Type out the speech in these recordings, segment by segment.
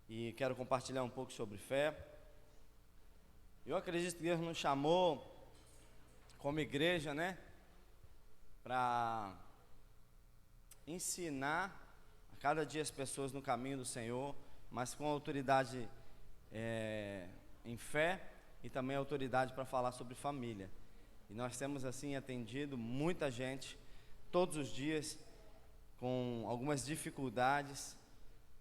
e quero compartilhar um pouco sobre fé. Eu acredito que Deus nos chamou como igreja, né, para ensinar a cada dia as pessoas no caminho do Senhor, mas com autoridade em fé e também autoridade para falar sobre família. E nós temos assim atendido muita gente todos os dias com algumas dificuldades,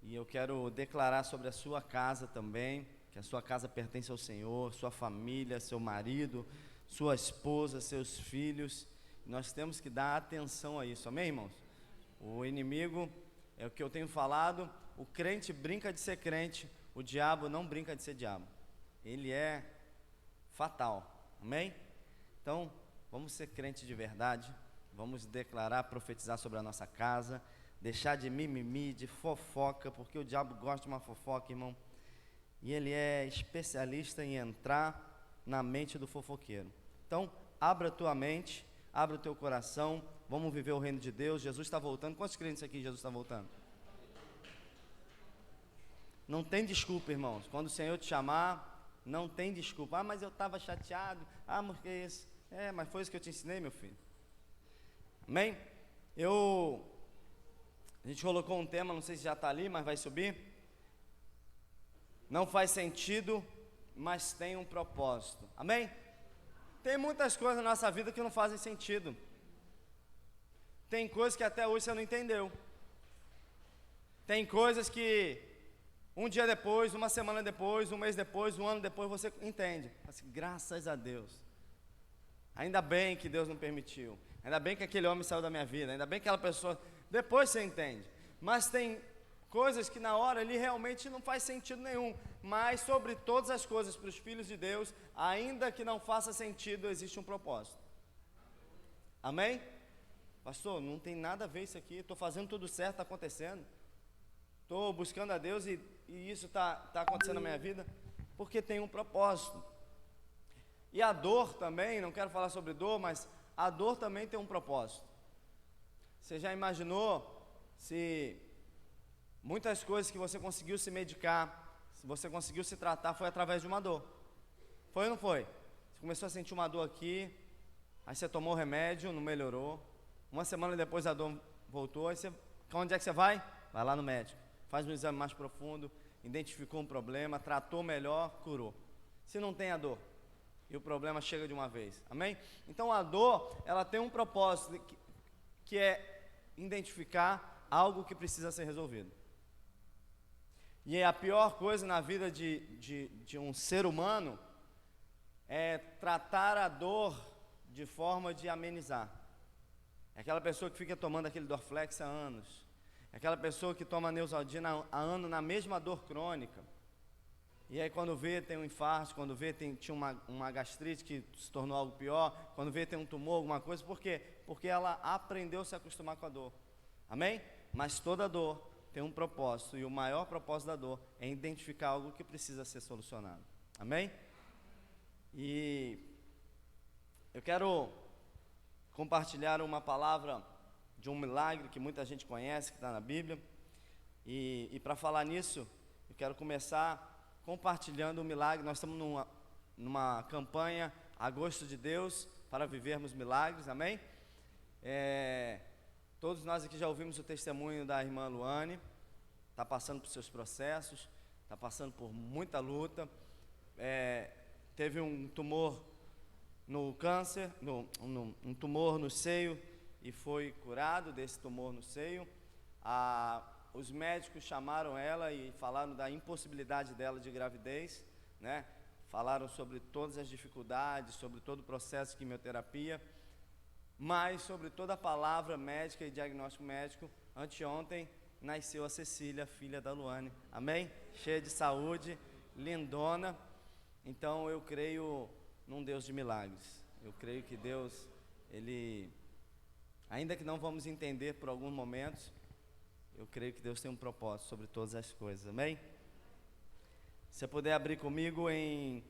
e eu quero declarar sobre a sua casa também, que a sua casa pertence ao Senhor, sua família, seu marido, sua esposa, seus filhos. Nós temos que dar atenção a isso, amém, irmãos? O inimigo, é o que eu tenho falado, o crente brinca de ser crente, o diabo não brinca de ser diabo. Ele é fatal, amém? Então, vamos ser crente de verdade, vamos declarar, profetizar sobre a nossa casa, deixar de mimimi, de fofoca, porque o diabo gosta de uma fofoca, irmão, e ele é especialista em entrar na mente do fofoqueiro. Então, abra a tua mente, abra o teu coração, vamos viver o reino de Deus. Jesus está voltando. Quantos crentes aqui Jesus está voltando? Não tem desculpa, irmãos. Quando o Senhor te chamar, não tem desculpa. Mas eu estava chateado. Mas que é isso? Mas foi isso que eu te ensinei, meu filho. Amém? A gente colocou um tema, não sei se já está ali, mas vai subir. Não faz sentido, mas tem um propósito. Amém? Tem muitas coisas na nossa vida que não fazem sentido. Tem coisas que até hoje você não entendeu. Tem coisas que um dia depois, uma semana depois, um mês depois, um ano depois você entende. Assim, graças a Deus. Ainda bem que Deus não permitiu. Ainda bem que aquele homem saiu da minha vida. Ainda bem que aquela pessoa... Depois você entende. Mas tem coisas que na hora ali realmente não faz sentido nenhum. Mas sobre todas as coisas, para os filhos de Deus, ainda que não faça sentido, existe um propósito. Amém? Pastor, não tem nada a ver isso aqui. Estou fazendo tudo certo, está acontecendo. Estou buscando a Deus e isso está acontecendo na minha vida, porque tem um propósito. E a dor também, não quero falar sobre dor, mas a dor também tem um propósito. Você já imaginou se muitas coisas que você conseguiu se medicar, se você conseguiu se tratar, foi através de uma dor? Foi ou não foi? Você começou a sentir uma dor aqui, aí você tomou o remédio, não melhorou. Uma semana depois a dor voltou, aí onde é que você vai? Vai lá no médico, faz um exame mais profundo, identificou um problema, tratou melhor, curou. Se não tem a dor, e o problema chega de uma vez, amém? Então a dor, ela tem um propósito, que é identificar algo que precisa ser resolvido. E a pior coisa na vida de um ser humano é tratar a dor de forma de amenizar. É aquela pessoa que fica tomando aquele Dorflex há anos. É aquela pessoa que toma Neosaldina há anos na mesma dor crônica. E aí quando vê tem um infarto, quando vê tinha uma gastrite que se tornou algo pior, quando vê tem um tumor, alguma coisa. Por quê? Porque ela aprendeu a se acostumar com a dor. Amém? Mas toda dor tem um propósito, e o maior propósito da dor é identificar algo que precisa ser solucionado. Amém? E eu quero compartilhar uma palavra de um milagre que muita gente conhece, que está na Bíblia. E para falar nisso, eu quero começar compartilhando o milagre. Nós estamos numa campanha Agosto de Deus, para vivermos milagres, amém? Todos nós aqui já ouvimos o testemunho da irmã Luane. Está passando por seus processos, está passando por muita luta. Teve um tumor no câncer, um tumor no seio, e foi curado desse tumor no seio. Os médicos chamaram ela e falaram da impossibilidade dela de gravidez, né? Falaram sobre todas as dificuldades, sobre todo o processo de quimioterapia, mas sobre toda a palavra médica e diagnóstico médico. Anteontem nasceu a Cecília, filha da Luane, amém? Cheia de saúde, lindona. Então eu creio num Deus de milagres. Eu creio que Deus, Ele, ainda que não vamos entender por alguns momentos, eu creio que Deus tem um propósito sobre todas as coisas, amém? Se você puder abrir comigo em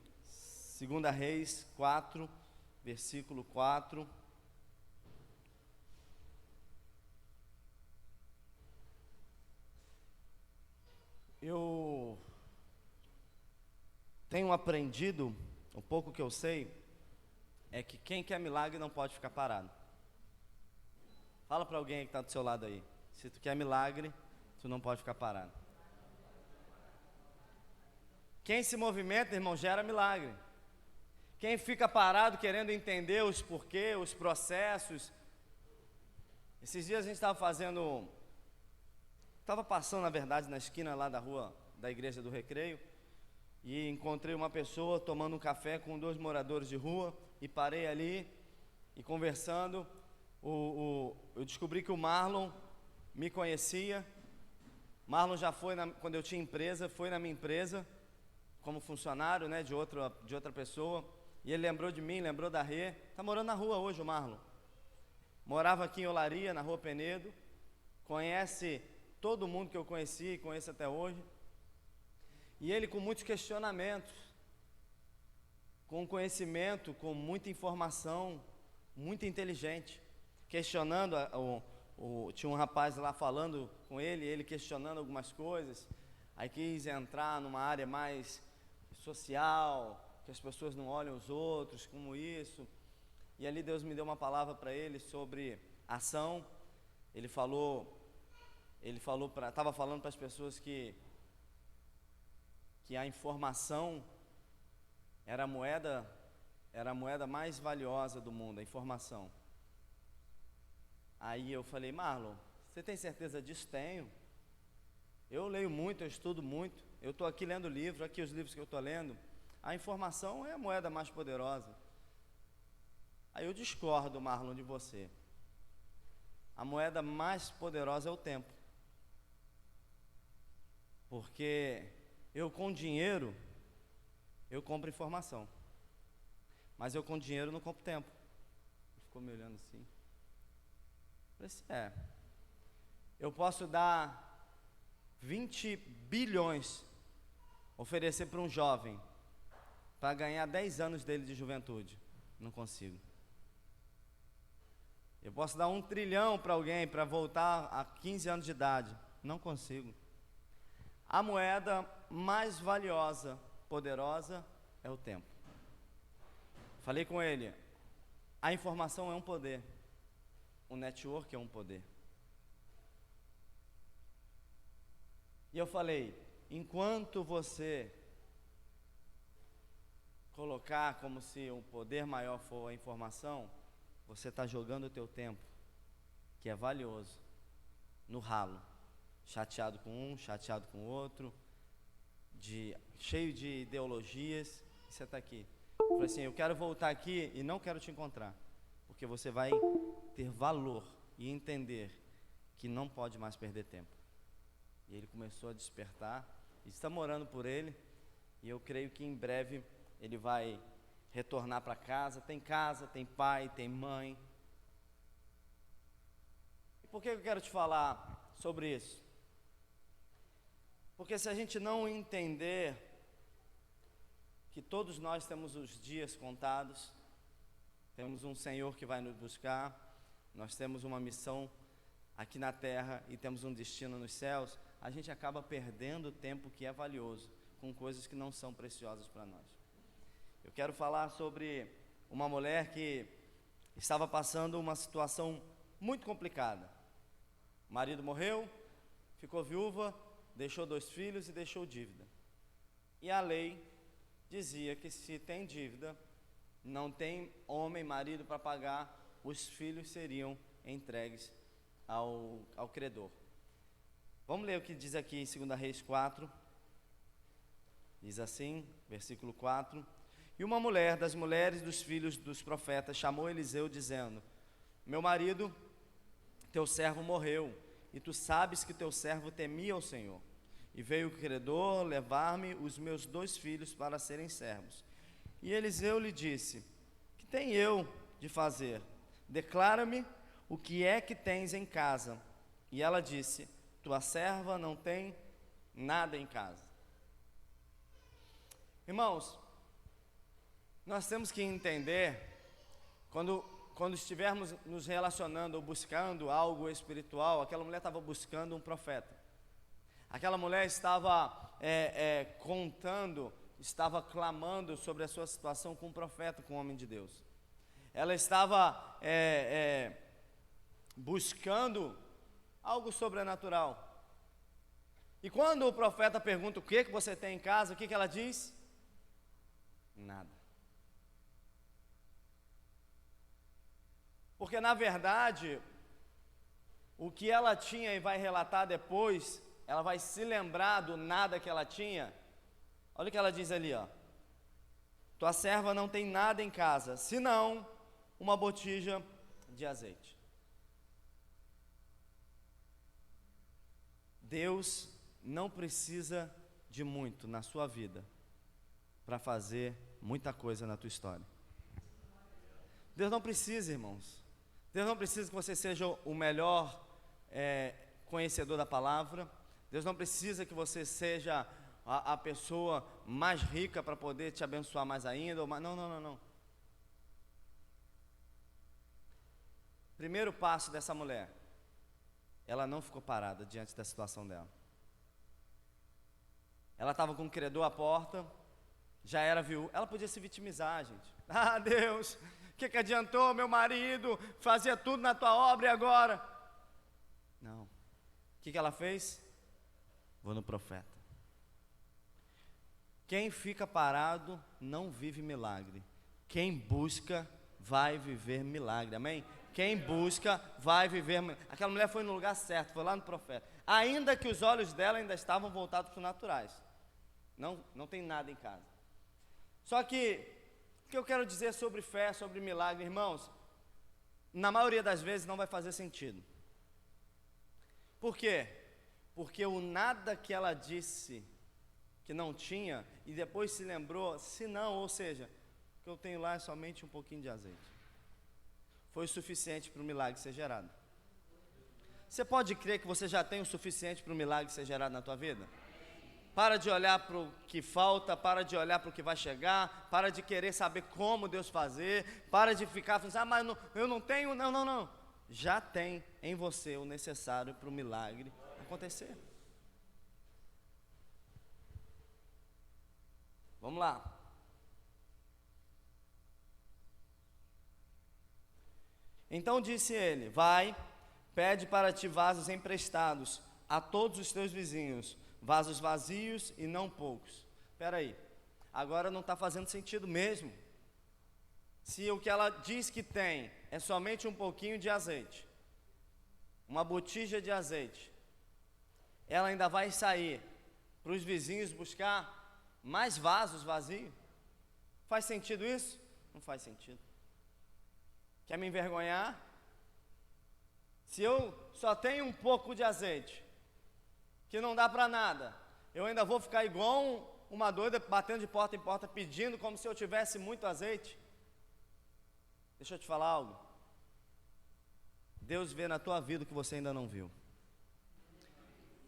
2 Reis 4, versículo 4. Eu tenho aprendido, o pouco que eu sei, é que quem quer milagre não pode ficar parado. Fala para alguém que está do seu lado aí. Se tu quer milagre, tu não pode ficar parado. Quem se movimenta, irmão, gera milagre. Quem fica parado querendo entender os porquês, os processos. Esses dias a gente estava passando, na verdade, na esquina lá da rua da Igreja do Recreio, e encontrei uma pessoa tomando um café com 2 moradores de rua, e parei ali, e conversando, eu descobri que o Marlon me conhecia. Marlon já foi, quando eu tinha empresa, foi na minha empresa, como funcionário, né, de outra pessoa, e ele lembrou de mim, lembrou da Rê. Está morando na rua hoje o Marlon. Morava aqui em Olaria, na Rua Penedo, conhece todo mundo que eu conheci e conheço até hoje. E ele com muitos questionamentos, com conhecimento, com muita informação, muito inteligente, questionando, tinha um rapaz lá falando com ele questionando algumas coisas, aí quis entrar numa área mais social, que as pessoas não olham os outros, como isso, e ali Deus me deu uma palavra para ele sobre ação. Ele estava falando para as pessoas que a informação era a moeda mais valiosa do mundo, a informação. Aí eu falei: Marlon, você tem certeza disso? Tenho. Eu leio muito, eu estudo muito, eu estou aqui lendo livro, aqui os livros que eu estou lendo. A informação é a moeda mais poderosa. Aí eu discordo, Marlon, de você. A moeda mais poderosa é o tempo. Porque eu com dinheiro, eu compro informação. Mas eu com dinheiro não compro tempo. Ele ficou me olhando assim. Eu falei assim, eu posso dar 20 bilhões, oferecer para um jovem, para ganhar 10 anos dele de juventude. Não consigo. Eu posso dar 1 trilhão para alguém, para voltar a 15 anos de idade. Não consigo. A moeda mais valiosa, poderosa, é o tempo. Falei com ele, a informação é um poder, o network é um poder. E eu falei, enquanto você colocar como se um poder maior for a informação, você está jogando o teu tempo, que é valioso, no ralo, chateado com um, chateado com o outro, cheio de ideologias, e você está aqui. Eu falei assim, eu quero voltar aqui e não quero te encontrar, porque você vai ter valor e entender que não pode mais perder tempo. E ele começou a despertar, e está morando por ele, e eu creio que em breve ele vai retornar para casa, tem pai, tem mãe. E por que eu quero te falar sobre isso? Porque se a gente não entender que todos nós temos os dias contados, temos um Senhor que vai nos buscar, nós temos uma missão aqui na terra e temos um destino nos céus, a gente acaba perdendo o tempo que é valioso, com coisas que não são preciosas para nós. Eu quero falar sobre uma mulher que estava passando uma situação muito complicada. O marido morreu, ficou viúva, deixou 2 filhos e deixou dívida. E a lei dizia que se tem dívida, não tem homem, marido para pagar, os filhos seriam entregues ao credor. Vamos ler o que diz aqui em 2 Reis 4. Diz assim, versículo 4. E uma mulher das mulheres dos filhos dos profetas chamou Eliseu dizendo, meu marido, teu servo morreu, e tu sabes que teu servo temia ao Senhor. E veio o credor levar-me os meus 2 filhos para serem servos. E Eliseu lhe disse, que tenho eu de fazer? Declara-me o que é que tens em casa. E ela disse, tua serva não tem nada em casa. Irmãos, nós temos que entender, quando estivermos nos relacionando ou buscando algo espiritual, aquela mulher estava buscando um profeta. Aquela mulher estava contando, estava clamando sobre a sua situação com o profeta, com o homem de Deus. Ela estava buscando algo sobrenatural. E quando o profeta pergunta o que você tem em casa, o que ela diz? Nada. Porque na verdade, o que ela tinha e vai relatar depois, ela vai se lembrar do nada que ela tinha. Olha o que ela diz ali, ó. Tua serva não tem nada em casa, senão uma botija de azeite. Deus não precisa de muito na sua vida para fazer muita coisa na tua história. Deus não precisa, irmãos. Deus não precisa que você seja o melhor conhecedor da palavra. Deus não precisa que você seja a pessoa mais rica para poder te abençoar mais ainda. Não. Primeiro passo dessa mulher, ela não ficou parada diante da situação dela. Ela estava com o credor à porta, já era viúva. Ela podia se vitimizar, gente. Ah, Deus, o que adiantou? Meu marido fazia tudo na tua obra e agora? Não. O que ela fez? Vou no profeta. Quem fica parado não vive milagre. Quem busca vai viver milagre, amém? Quem busca vai viver milagre. Aquela mulher foi no lugar certo, foi lá no profeta. Ainda que os olhos dela ainda estavam voltados para os naturais. Não tem nada em casa. Só que, o que eu quero dizer sobre fé, sobre milagre, irmãos, na maioria das vezes não vai fazer sentido. Por quê? Porque o nada que ela disse que não tinha, e depois se lembrou, se não, ou seja, o que eu tenho lá é somente um pouquinho de azeite. Foi o suficiente para o milagre ser gerado. Você pode crer que você já tem o suficiente para o milagre ser gerado na tua vida? Para de olhar para o que falta, para de olhar para o que vai chegar, para de querer saber como Deus fazer, para de ficar pensando, mas eu não tenho, não. Já tem em você o necessário para o milagre acontecer. Vamos lá. Então disse ele: vai, pede para ti vasos emprestados a todos os teus vizinhos, vasos vazios e não poucos. Espera aí, agora não está fazendo sentido mesmo. Se o que ela diz que tem é somente um pouquinho de azeite, uma botija de azeite, ela ainda vai sair para os vizinhos buscar mais vasos vazios? Faz sentido isso? Não faz sentido. Quer me envergonhar? Se eu só tenho um pouco de azeite, que não dá para nada, eu ainda vou ficar igual uma doida, batendo de porta em porta, pedindo como se eu tivesse muito azeite? Deixa eu te falar algo. Deus vê na tua vida o que você ainda não viu.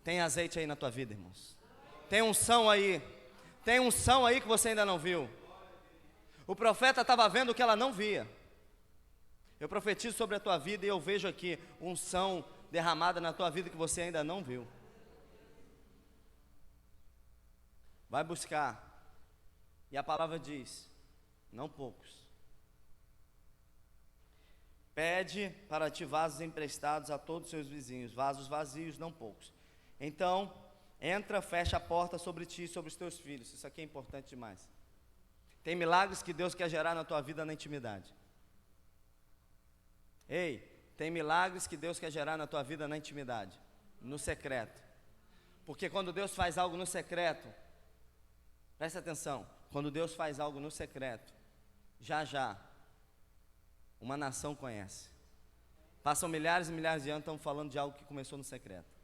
Tem azeite aí na tua vida, irmãos. Tem unção aí. Tem unção aí que você ainda não viu. O profeta estava vendo o que ela não via. Eu profetizo sobre a tua vida e eu vejo aqui unção derramada na tua vida que você ainda não viu. Vai buscar. E a palavra diz: não poucos. Pede para ti vasos emprestados a todos os seus vizinhos, vasos vazios, não poucos. Então, entra, fecha a porta sobre ti e sobre os teus filhos. Isso aqui é importante demais. Tem milagres que Deus quer gerar na tua vida na intimidade. Ei, tem milagres que Deus quer gerar na tua vida na intimidade, no secreto. Porque quando Deus faz algo no secreto, presta atenção, quando Deus faz algo no secreto, já, uma nação conhece. Passam milhares e milhares de anos, estão falando de algo que começou no secreto.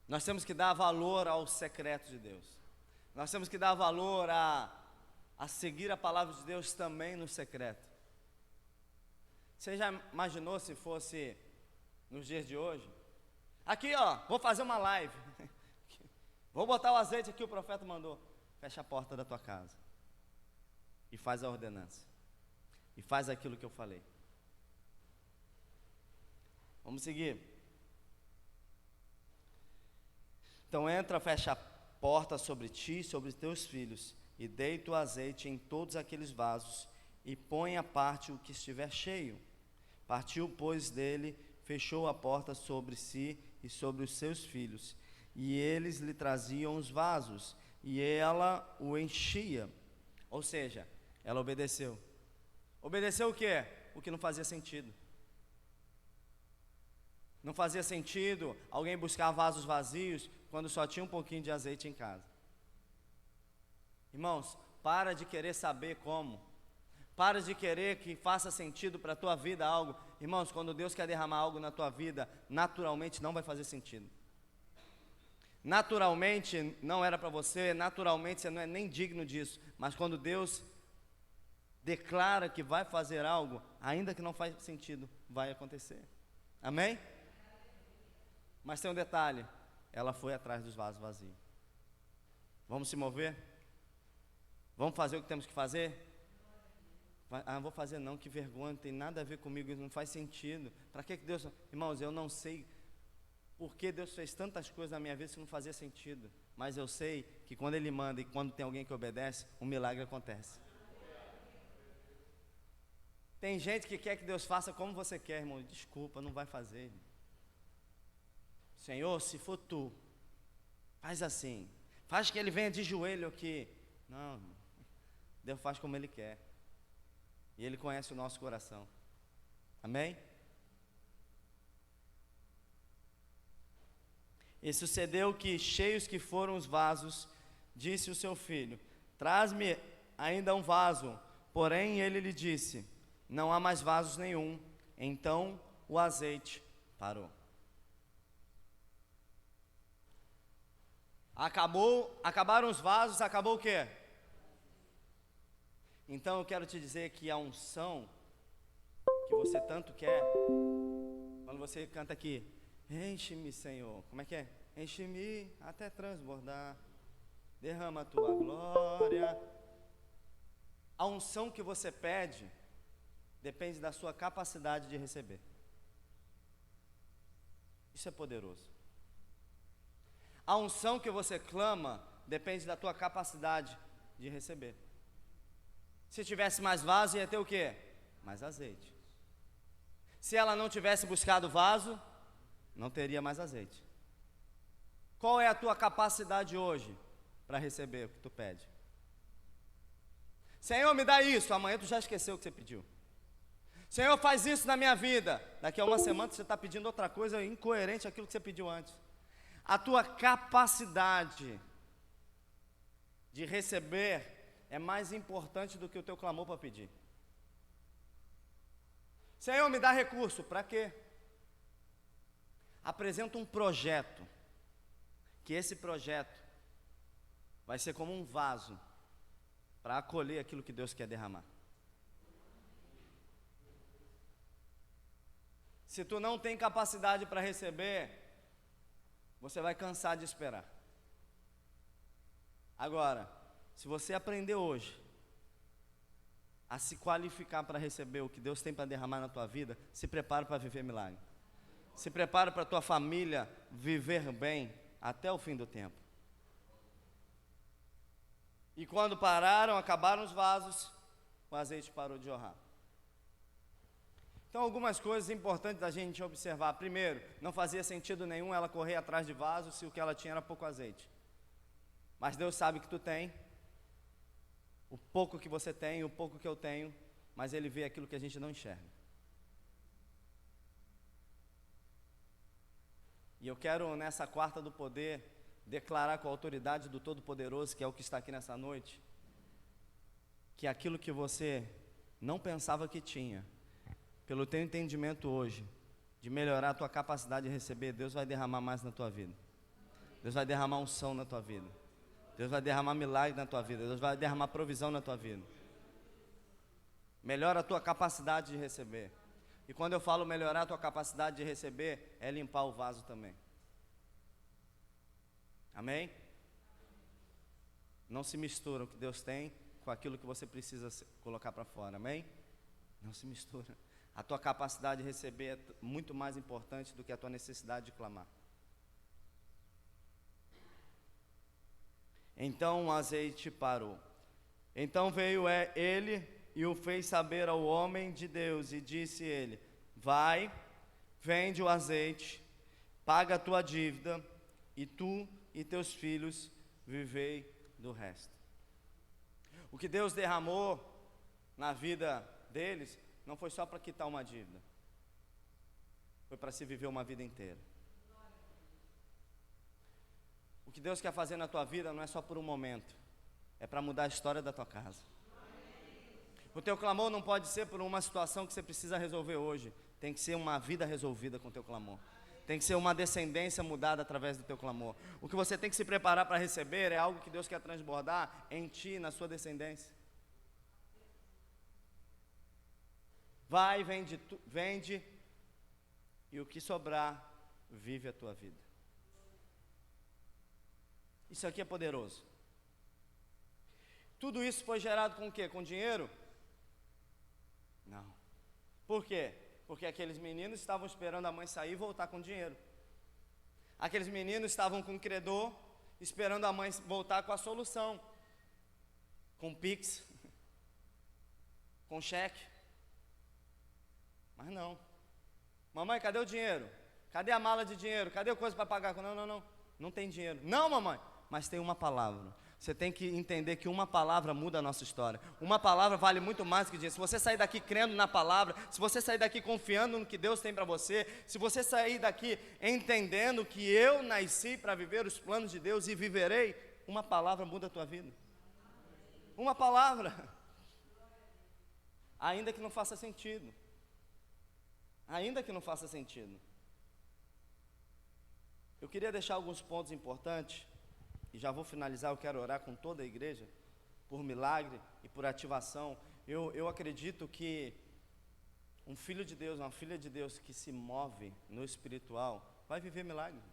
Nós temos que dar valor aos secretos de Deus. Nós temos que dar valor a seguir a palavra de Deus também no secreto. Você já imaginou se fosse nos dias de hoje? Aqui, ó, vou fazer uma live. Vou botar o azeite aqui, o profeta mandou. Fecha a porta da tua casa. E faz a ordenança. E faz aquilo que eu falei. Vamos seguir. Então entra, fecha a porta sobre ti e sobre teus filhos, e deita o azeite em todos aqueles vasos, e põe à parte o que estiver cheio. Partiu, pois, dele, fechou a porta sobre si e sobre os seus filhos, e eles lhe traziam os vasos, e ela o enchia. Ou seja, ela obedeceu. Obedeceu o quê? O que não fazia sentido. Não fazia sentido alguém buscar vasos vazios quando só tinha um pouquinho de azeite em casa. Irmãos, para de querer saber como. Para de querer que faça sentido para a tua vida algo. Irmãos, quando Deus quer derramar algo na tua vida, naturalmente não vai fazer sentido. Naturalmente não era para você, naturalmente você não é nem digno disso. Mas quando Deus declara que vai fazer algo, ainda que não faz sentido, vai acontecer. Amém? Mas tem um detalhe, ela foi atrás dos vasos vazios. Vamos se mover? Vamos fazer o que temos que fazer? Não vou fazer não, que vergonha, não tem nada a ver comigo, isso não faz sentido. Para que Deus... Irmãos, eu não sei por que Deus fez tantas coisas na minha vida se não fazia sentido. Mas eu sei que quando Ele manda e quando tem alguém que obedece, um milagre acontece. Tem gente que quer que Deus faça como você quer, irmão. Desculpa, não vai fazer, irmão. Senhor, se for tu, faz assim. Faz que ele venha de joelho aqui. Não, Deus faz como Ele quer. E Ele conhece o nosso coração. Amém? E sucedeu que, cheios que foram os vasos, disse o seu filho: traz-me ainda um vaso. Porém ele lhe disse: não há mais vasos nenhum. Então o azeite parou. Acabaram os vasos, acabou o quê? Então eu quero te dizer que a unção que você tanto quer, quando você canta aqui, enche-me, Senhor, como é que é? Enche-me até transbordar, derrama a tua glória. A unção que você pede depende da sua capacidade de receber. Isso é poderoso. A unção que você clama depende da tua capacidade de receber. Se tivesse mais vaso, ia ter o quê? Mais azeite. Se ela não tivesse buscado vaso, não teria mais azeite. Qual é a tua capacidade hoje para receber o que tu pede? Senhor, me dá isso. Amanhã tu já esqueceu o que você pediu. Senhor, faz isso na minha vida. Daqui a uma semana você está pedindo outra coisa incoerente àquilo que você pediu antes. A tua capacidade de receber é mais importante do que o teu clamor para pedir. Senhor, me dá recurso. Para quê? Apresenta um projeto, que esse projeto vai ser como um vaso para acolher aquilo que Deus quer derramar. Se tu não tem capacidade para receber, você vai cansar de esperar. Agora, se você aprender hoje a se qualificar para receber o que Deus tem para derramar na tua vida, se prepara para viver milagre. Se prepara para a tua família viver bem até o fim do tempo. E quando acabaram os vasos, o azeite parou de jorrar. Então, algumas coisas importantes da gente observar. Primeiro, não fazia sentido nenhum ela correr atrás de vasos se o que ela tinha era pouco azeite. Mas Deus sabe que tu tem, o pouco que você tem, o pouco que eu tenho, mas Ele vê aquilo que a gente não enxerga. E eu quero, nessa quarta do poder, declarar com a autoridade do Todo-Poderoso, que é o que está aqui nessa noite, que aquilo que você não pensava que tinha, pelo teu entendimento hoje, de melhorar a tua capacidade de receber, Deus vai derramar mais na tua vida. Deus vai derramar unção na tua vida. Deus vai derramar milagre na tua vida. Deus vai derramar provisão na tua vida. Melhora a tua capacidade de receber. E quando eu falo melhorar a tua capacidade de receber, é limpar o vaso também. Amém? Não se mistura o que Deus tem com aquilo que você precisa colocar para fora. Amém? Não se mistura. A tua capacidade de receber é muito mais importante do que a tua necessidade de clamar. Então o azeite parou. Então veio ele e o fez saber ao homem de Deus, e disse ele: vai, vende o azeite, paga a tua dívida, e tu e teus filhos vivei do resto. O que Deus derramou na vida deles não foi só para quitar uma dívida, foi para se viver uma vida inteira. O que Deus quer fazer na tua vida não é só por um momento, é para mudar a história da tua casa. O teu clamor não pode ser por uma situação que você precisa resolver hoje, tem que ser uma vida resolvida com o teu clamor. Tem que ser uma descendência mudada através do teu clamor. O que você tem que se preparar para receber é algo que Deus quer transbordar em ti, na sua descendência. Vai, vende, e o que sobrar, vive a tua vida. Isso aqui é poderoso. Tudo isso foi gerado com o quê? Com dinheiro? Não. Por quê? Porque aqueles meninos estavam esperando a mãe sair e voltar com dinheiro. Aqueles meninos estavam com o credor, esperando a mãe voltar com a solução. Com Pix, com cheque. Mas não. Mamãe, cadê o dinheiro? Cadê a mala de dinheiro? Cadê a coisa para pagar? Não. Não tem dinheiro. Não, mamãe. Mas tem uma palavra. Você tem que entender que uma palavra muda a nossa história. Uma palavra vale muito mais do que dinheiro. Se você sair daqui crendo na palavra, se você sair daqui confiando no que Deus tem para você, se você sair daqui entendendo que eu nasci para viver os planos de Deus e viverei, uma palavra muda a tua vida. Uma palavra. Ainda que não faça sentido. Ainda que não faça sentido. Eu queria deixar alguns pontos importantes. E já vou finalizar, eu quero orar com toda a igreja, por milagre e por ativação. Eu acredito que um filho de Deus, uma filha de Deus que se move no espiritual, vai viver milagre.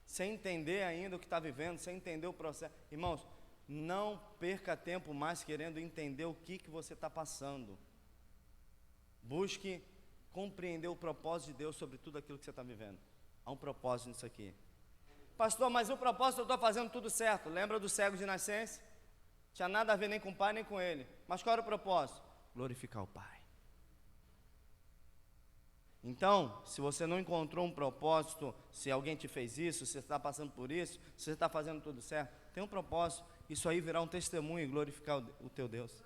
Sem entender ainda o que está vivendo, sem entender o processo. Irmãos, não perca tempo mais querendo entender o que você está passando. Busque compreender o propósito de Deus sobre tudo aquilo que você está vivendo. Há um propósito nisso aqui. Pastor, mas o propósito eu estou fazendo tudo certo. Lembra do cego de nascença? Tinha nada a ver nem com o pai nem com ele. Mas qual era o propósito? Glorificar o Pai. Então, se você não encontrou um propósito, se alguém te fez isso, se você está passando por isso, se você está fazendo tudo certo, tem um propósito. Isso aí virá um testemunho e glorificar o teu Deus.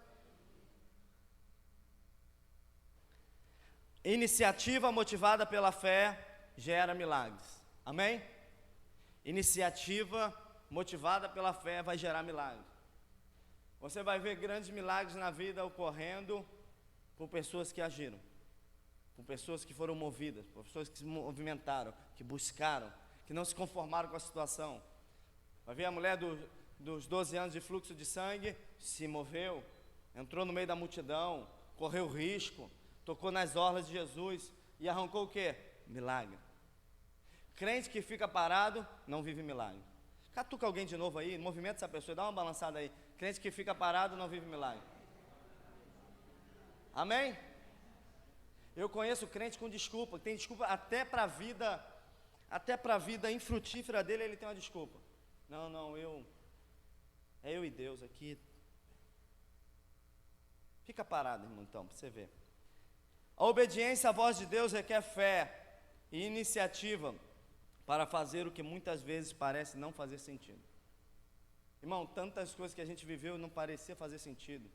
Iniciativa motivada pela fé gera milagres. Amém? Iniciativa motivada pela fé vai gerar milagres. Você vai ver grandes milagres na vida ocorrendo por pessoas que agiram, por pessoas que foram movidas, por pessoas que se movimentaram, que buscaram, que não se conformaram com a situação. Vai ver a mulher dos 12 anos de fluxo de sangue, se moveu, entrou no meio da multidão, correu risco, tocou nas orlas de Jesus e arrancou o quê? Milagre. Crente que fica parado, não vive milagre. Catuca alguém de novo aí, movimenta essa pessoa, dá uma balançada aí. Crente que fica parado, não vive milagre. Amém? Eu conheço crente com desculpa, tem desculpa até para a vida infrutífera dele, ele tem uma desculpa. Não, é eu e Deus aqui. Fica parado, irmão, então, para você ver. A obediência à voz de Deus requer fé e iniciativa para fazer o que muitas vezes parece não fazer sentido. Irmão, tantas coisas que a gente viveu não parecia fazer sentido.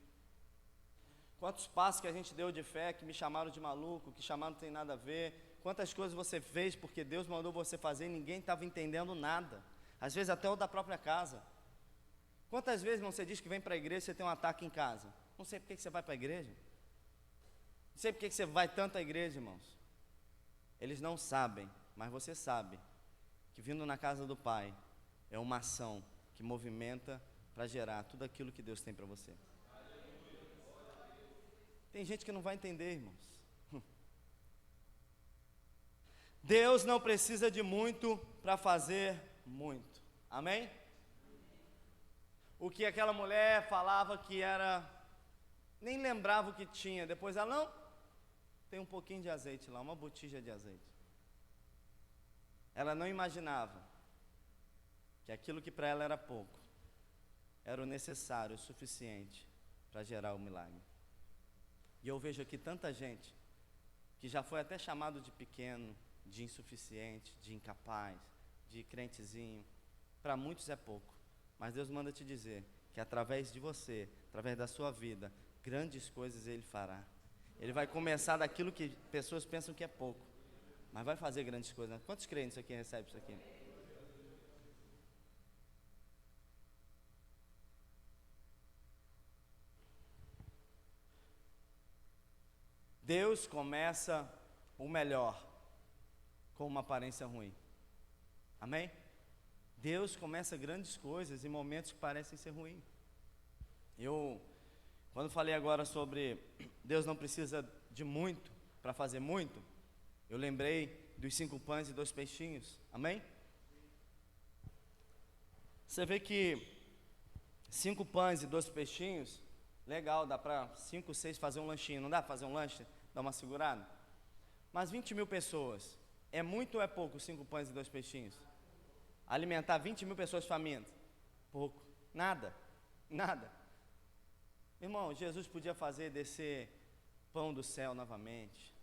Quantos passos que a gente deu de fé, que me chamaram de maluco, que chamaram não tem nada a ver. Quantas coisas você fez porque Deus mandou você fazer e ninguém estava entendendo nada. Às vezes até o da própria casa. Quantas vezes, irmão, você diz que vem para a igreja e você tem um ataque em casa? Não sei por que você vai para a igreja. Não sei por que você vai tanto à igreja, irmãos. Eles não sabem, mas você sabe que vindo na casa do Pai é uma ação que movimenta para gerar tudo aquilo que Deus tem para você. Tem gente que não vai entender, irmãos. Deus não precisa de muito para fazer muito. Amém? O que aquela mulher falava que era, nem lembrava o que tinha. Depois ela, não, tem um pouquinho de azeite lá, uma botija de azeite. Ela não imaginava que aquilo que para ela era pouco, era o necessário, o suficiente para gerar o milagre. E eu vejo aqui tanta gente que já foi até chamado de pequeno, de insuficiente, de incapaz, de crentezinho. Para muitos é pouco, mas Deus manda te dizer que através de você, através da sua vida, grandes coisas Ele fará. Ele vai começar daquilo que pessoas pensam que é pouco, mas vai fazer grandes coisas, né? Quantos crentes aqui recebem isso aqui? Deus começa o melhor com uma aparência ruim. Amém? Deus começa grandes coisas em momentos que parecem ser ruins. Quando falei agora sobre Deus não precisa de muito para fazer muito, eu lembrei dos 5 pães e 2 peixinhos. Amém? Você vê que 5 pães e 2 peixinhos, legal, dá para 5, 6 fazer um lanchinho. Não dá para fazer um lanche? Dá uma segurada. Mas 20.000 pessoas, é muito ou é pouco 5 pães e 2 peixinhos? Alimentar 20.000 pessoas famintas? Pouco. Nada. Irmão, Jesus podia fazer descer pão do céu novamente.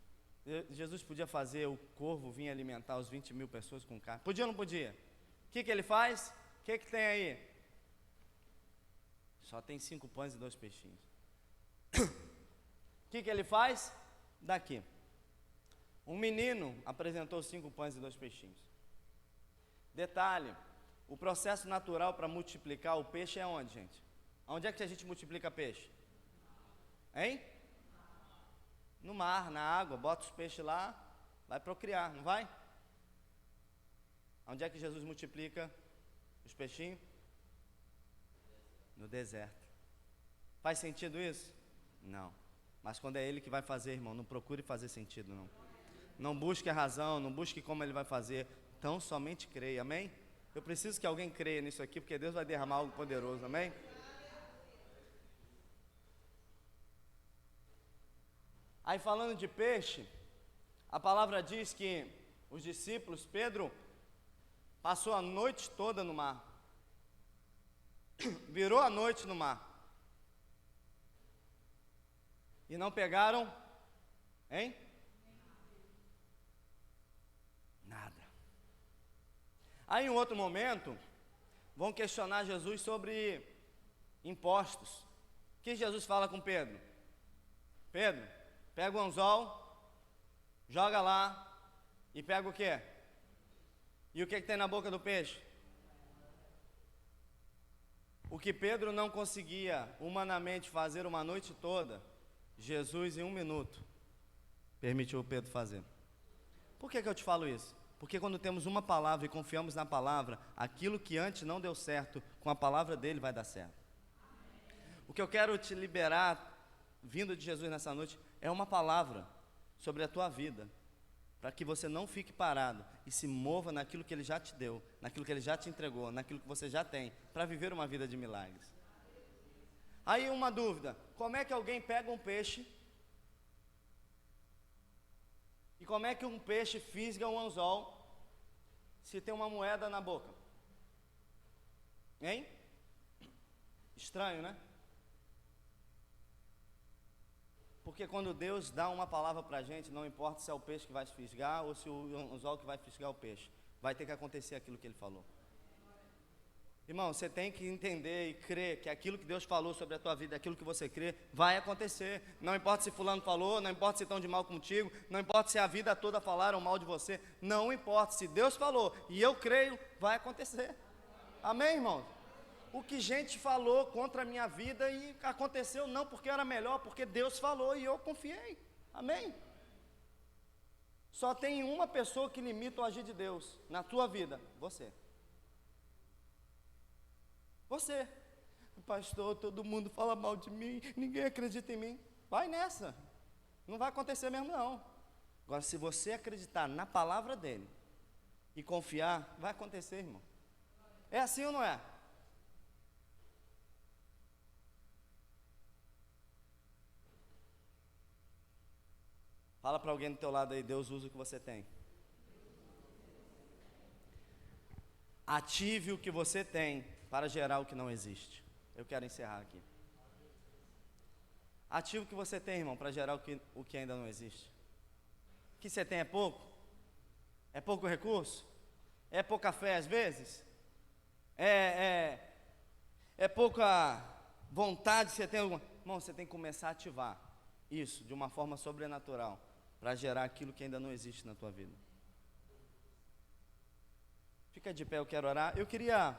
Jesus podia fazer o corvo vir alimentar os 20.000 pessoas com carne. Podia ou não podia? O que ele faz? O que tem aí? Só tem 5 pães e 2 peixinhos. O que ele faz? Daqui. Um menino apresentou 5 pães e 2 peixinhos. Detalhe, o processo natural para multiplicar o peixe é onde, gente? Onde é que a gente multiplica peixe? Hein? No mar, na água, bota os peixes lá, vai procriar, não vai? Onde é que Jesus multiplica os peixinhos? No deserto. Faz sentido isso? Não. Mas quando é Ele que vai fazer, irmão, não procure fazer sentido, não. Não busque a razão, não busque como Ele vai fazer. Então somente creia, amém? Eu preciso que alguém creia nisso aqui, porque Deus vai derramar algo poderoso, amém? Aí falando de peixe, a palavra diz que os discípulos, Pedro, passou a noite toda no mar. Virou a noite no mar. E não pegaram, hein? Nada. Aí em outro momento, vão questionar Jesus sobre impostos. O que Jesus fala com Pedro? Pedro, pega o anzol, joga lá e pega o quê? E o que tem na boca do peixe? O que Pedro não conseguia humanamente fazer uma noite toda, Jesus em 1 minuto permitiu Pedro fazer. Por que eu te falo isso? Porque quando temos uma palavra e confiamos na palavra, aquilo que antes não deu certo, com a palavra dele vai dar certo. O que eu quero te liberar, vindo de Jesus nessa noite, é uma palavra sobre a tua vida, para que você não fique parado e se mova naquilo que Ele já te deu, naquilo que Ele já te entregou, naquilo que você já tem, para viver uma vida de milagres. Aí uma dúvida, como é que alguém pega um peixe e como é que um peixe fisga um anzol se tem uma moeda na boca? Hein? Estranho, né? Porque quando Deus dá uma palavra para a gente, não importa se é o peixe que vai fisgar ou se o anzol que vai fisgar o peixe, vai ter que acontecer aquilo que Ele falou. Irmão, você tem que entender e crer que aquilo que Deus falou sobre a tua vida, aquilo que você crê, vai acontecer. Não importa se fulano falou, não importa se estão de mal contigo, não importa se a vida toda falaram mal de você, não importa, se Deus falou e eu creio, vai acontecer. Amém, irmão? O que gente falou contra a minha vida e aconteceu não porque era melhor, porque Deus falou e eu confiei. Amém? Só tem uma pessoa que limita o agir de Deus na tua vida, você. Você, pastor, todo mundo fala mal de mim, ninguém acredita em mim. Vai nessa, não vai acontecer mesmo não. Agora, se você acreditar na palavra dele e confiar, vai acontecer, irmão. É assim ou não é? Fala para alguém do teu lado aí, Deus usa o que você tem. Ative o que você tem para gerar o que não existe. Eu quero encerrar aqui. Ative o que você tem, irmão, para gerar o que ainda não existe. O que você tem é pouco? É pouco recurso? É pouca fé às vezes? É pouca vontade que você tem? Irmão, você tem que começar a ativar isso de uma forma sobrenatural para gerar aquilo que ainda não existe na tua vida. Fica de pé, eu quero orar. Eu queria